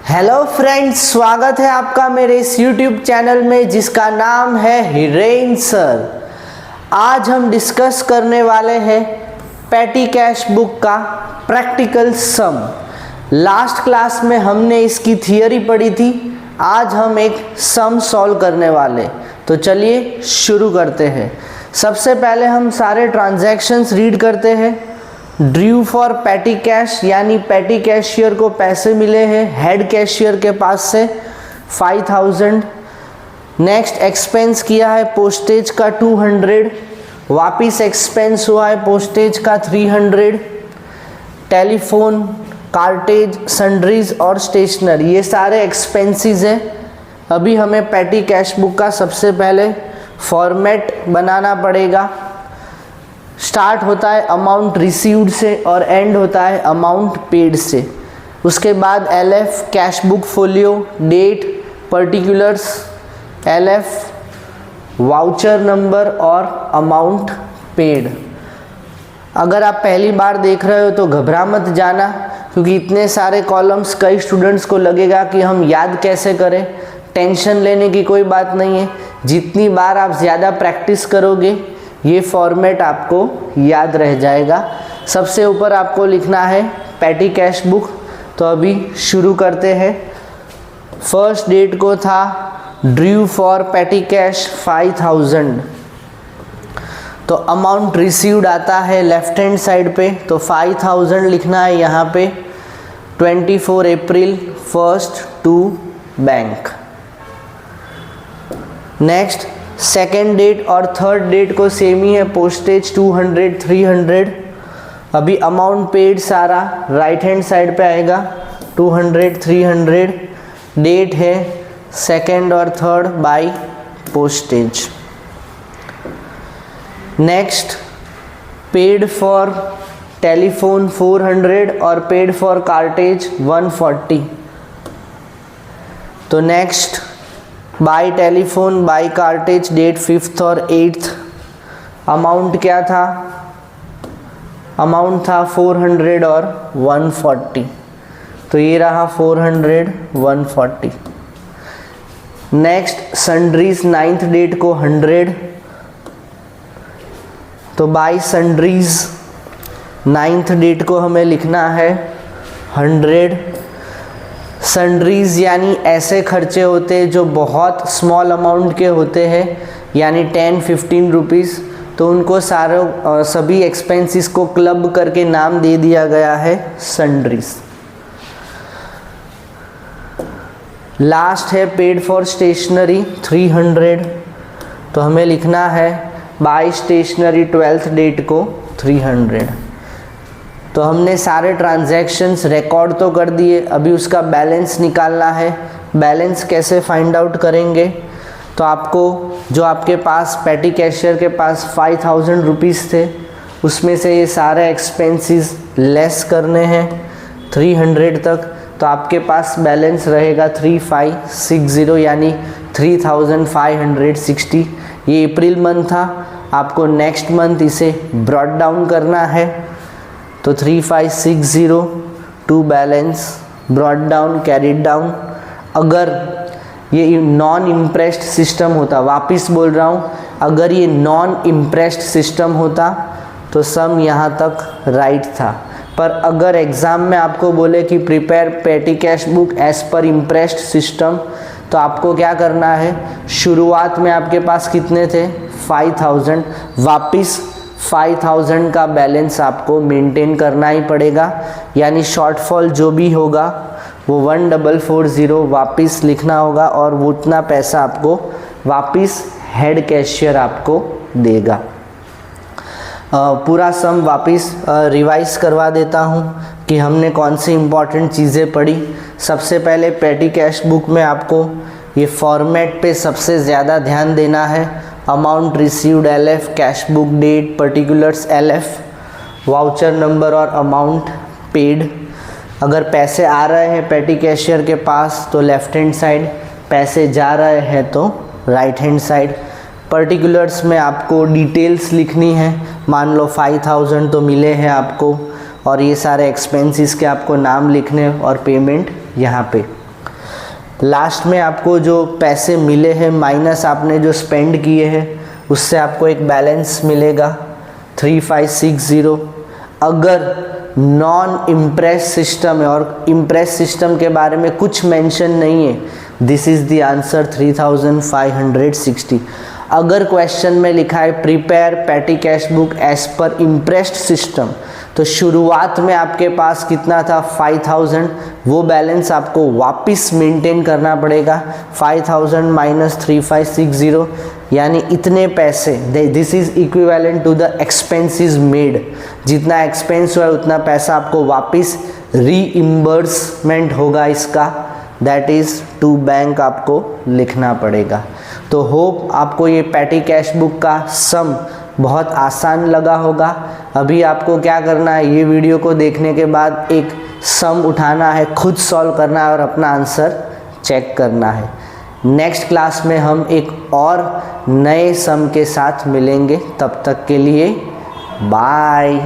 Hello friends, स्वागत है आपका मेरे इस यूट्यूब चैनल में जिसका नाम है हिरेन सर। आज हम डिस्कस करने वाले हैं पेटी कैश बुक का प्रैक्टिकल सम। लास्ट क्लास में हमने इसकी थियरी पढ़ी थी, आज हम एक सम सॉल्व करने वाले। तो चलिए शुरू करते हैं। सबसे पहले हम सारे ट्रांजैक्शंस रीड करते हैं। ड्यू फॉर पेटी कैश यानी पेटी कैशियर को पैसे मिले हैं हेड कैशियर के पास से 5000। नेक्स्ट एक्सपेंस किया है पोस्टेज का 200, वापिस एक्सपेंस हुआ है पोस्टेज का 300। टेलीफोन, कार्टेज, सन्ड्रीज और स्टेशनरी ये सारे एक्सपेंसेस हैं। अभी हमें पेटी कैश बुक का सबसे पहले फॉर्मेट बनाना पड़ेगा। स्टार्ट होता है अमाउंट रिसीव्ड से और एंड होता है अमाउंट पेड से। उसके बाद LF cash book folio, date, particulars, LF voucher number और अमाउंट पेड। अगर आप पहली बार देख रहे हो तो घबरा मत जाना, क्योंकि इतने सारे कॉलम्स कई स्टूडेंट्स को लगेगा कि हम याद कैसे करें। टेंशन लेने की कोई बात नहीं है, जितनी बार आप ज़्यादा प्रैक्टिस करोगे ये फॉर्मेट आपको याद रह जाएगा। सबसे ऊपर आपको लिखना है पेटी कैश बुक। तो अभी शुरू करते हैं। फर्स्ट डेट को था ड्यू फॉर पेटी कैश 5000। तो अमाउंट रिसीव्ड आता है लेफ्ट हैंड साइड पे, तो 5000 लिखना है यहाँ पे। 24 April 1st to bank. Next second date और थर्ड डेट को सेम ही है, पोस्टेज 200 300। अभी अमाउंट पेड सारा राइट हैंड साइड पे आएगा 200 300। डेट है सेकेंड और third by postage. Next paid for telephone 400 और पेड फॉर कार्टेज 140। तो next by telephone by cartage date 5th और 8th। अमाउंट क्या था? अमाउंट था 400 और 140। तो ये रहा 400 140। नेक्स्ट सन्ड्रीज 9th डेट को 100। तो बाय सन्ड्रीज 9th डेट को हमें लिखना है 100। सन्ड्रीज यानी ऐसे खर्चे होते हैं जो बहुत स्मॉल अमाउंट के होते हैं, यानी 10-15 रुपीज़। तो उनको सभी एक्सपेंसेस को क्लब करके नाम दे दिया गया है सन्ड्रीज। लास्ट है पेड फॉर स्टेशनरी 300। तो हमें लिखना है बाय स्टेशनरी 12th डेट को 300। तो हमने सारे ट्रांजैक्शंस रिकॉर्ड तो कर दिए, अभी उसका बैलेंस निकालना है। बैलेंस कैसे फाइंड आउट करेंगे? तो आपको जो आपके पास पेटी कैशियर के पास 5000 रुपीज़ थे, उसमें से ये सारे एक्सपेंसेस लेस करने हैं 300 तक। तो आपके पास बैलेंस रहेगा 3560 यानी 3560। ये अप्रैल मंथ था, आपको नेक्स्ट मंथ इसे ब्रॉट डाउन करना है। तो 3560 to balance brought down carried down. अगर ये नॉन इम्प्रेस्ड सिस्टम होता, वापस बोल रहा हूँ, अगर ये नॉन इम्प्रेस्ड सिस्टम होता तो सम यहाँ तक राइट था। पर अगर एग्ज़ाम में आपको बोले कि prepare petty cash book as per imprest system, तो आपको क्या करना है? शुरुआत में आपके पास कितने थे? 5000। वापिस 5000 का बैलेंस आपको मेंटेन करना ही पड़ेगा, यानी शॉर्टफॉल जो भी होगा वो 1440 वापस लिखना होगा और वो उतना पैसा आपको वापस हेड कैशियर आपको देगा। पूरा सम वापस रिवाइज करवा देता हूँ कि हमने कौन सी इम्पॉर्टेंट चीज़ें पढ़ी। सबसे पहले पेटी कैश बुक में आपको ये फॉर्मेट पे सबसे ज़्यादा ध्यान देना है। Amount received LF, cash book date, particulars LF, voucher number और अमाउंट पेड। अगर पैसे आ रहे हैं पेटी कैशियर के पास तो लेफ्ट हैंड साइड, पैसे जा रहे हैं तो राइट हैंड साइड। पर्टिकुलर्स में आपको डिटेल्स लिखनी है। मान लो 5000 तो मिले हैं आपको और ये सारे एक्सपेंसेस के आपको नाम लिखने और पेमेंट यहाँ पे। लास्ट में आपको जो पैसे मिले हैं माइनस आपने जो स्पेंड किए हैं उससे आपको एक बैलेंस मिलेगा 3560। अगर नॉन इम्प्रेस सिस्टम है और इम्प्रेस सिस्टम के बारे में कुछ मेंशन नहीं है, दिस इज़ द आंसर 3560। अगर क्वेश्चन में लिखा है prepare petty cash book as per imprest system, तो शुरुआत में आपके पास कितना था 5000, वो बैलेंस आपको वापस मेंटेन करना पड़ेगा 5000 माइनस 3560, यानी इतने पैसे। This is equivalent to the expenses made, जितना एक्सपेंस हुआ है उतना पैसा आपको वापस रीइम्बर्समेंट होगा इसका, दैट इज़ टू बैंक आपको लिखना पड़ेगा। तो होप आपको ये पेटी कैश बुक का सम बहुत आसान लगा होगा। अभी आपको क्या करना है, ये वीडियो को देखने के बाद एक सम उठाना है, खुद सॉल्व करना है और अपना आंसर चेक करना है। नेक्स्ट क्लास में हम एक और नए सम के साथ मिलेंगे, तब तक के लिए बाय।